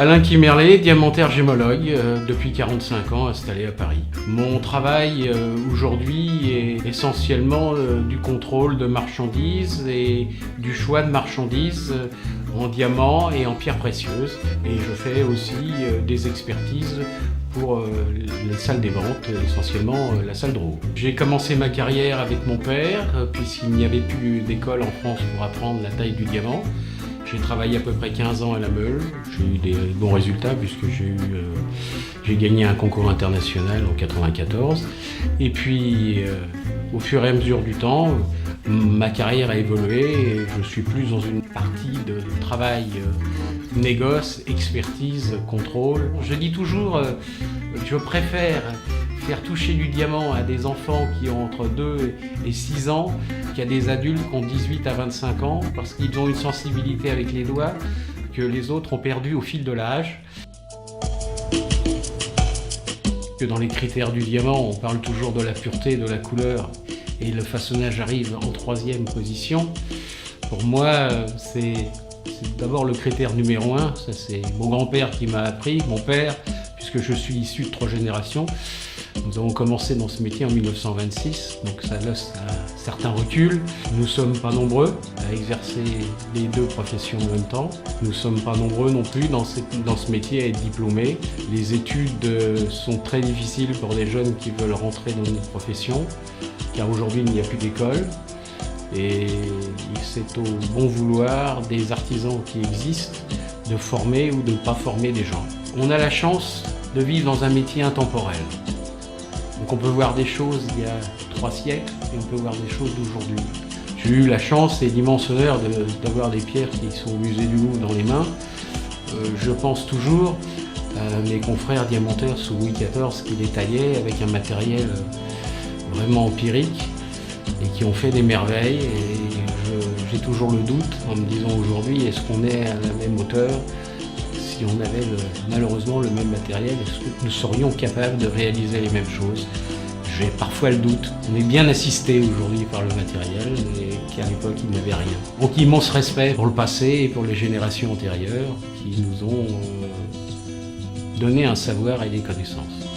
Alain Kimerlet, diamantaire gémologue, depuis 45 ans installé à Paris. Mon travail aujourd'hui est essentiellement du contrôle de marchandises et du choix de marchandises en diamants et en pierres précieuses. Et je fais aussi des expertises pour les salles des ventes, essentiellement la salle de Drouot. J'ai commencé ma carrière avec mon père, puisqu'il n'y avait plus d'école en France pour apprendre la taille du diamant. J'ai travaillé à peu près 15 ans à la Meule. J'ai eu des bons résultats puisque j'ai gagné un concours international en 1994. Et puis, au fur et à mesure du temps, ma carrière a évolué et je suis plus dans une partie de travail négoce, expertise, contrôle. Je dis toujours, je préfère faire toucher du diamant à des enfants qui ont entre 2 et 6 ans qu'à des adultes qui ont 18 à 25 ans parce qu'ils ont une sensibilité avec les doigts que les autres ont perdu au fil de l'âge. Dans les critères du diamant, on parle toujours de la pureté, de la couleur et le façonnage arrive en 3e position. Pour moi, c'est d'abord le critère numéro 1. Ça, c'est mon grand-père qui m'a appris, mon père, puisque je suis issu de 3 générations. Nous avons commencé dans ce métier en 1926, donc ça laisse un certain recul. Nous ne sommes pas nombreux à exercer les 2 professions en même temps. Nous ne sommes pas nombreux non plus dans ce métier à être diplômés. Les études sont très difficiles pour les jeunes qui veulent rentrer dans notre profession, car aujourd'hui il n'y a plus d'école. Et c'est au bon vouloir des artisans qui existent de former ou de ne pas former des gens. On a la chance de vivre dans un métier intemporel. Donc on peut voir des choses il y a 3 siècles et on peut voir des choses d'aujourd'hui. J'ai eu la chance et l'immense honneur d'avoir des pierres qui sont au musée du Louvre dans les mains. Je pense toujours à mes confrères diamantaires sous Louis XIV qui les taillaient avec un matériel vraiment empirique et qui ont fait des merveilles. Et j'ai toujours le doute en me disant aujourd'hui, est-ce qu'on est à la même hauteur ? Si on avait malheureusement le même matériel, est-ce que nous serions capables de réaliser les mêmes choses ? J'ai parfois le doute. On est bien assisté aujourd'hui par le matériel, mais qu'à l'époque il n'y avait rien. Donc immense respect pour le passé et pour les générations antérieures qui nous ont donné un savoir et des connaissances.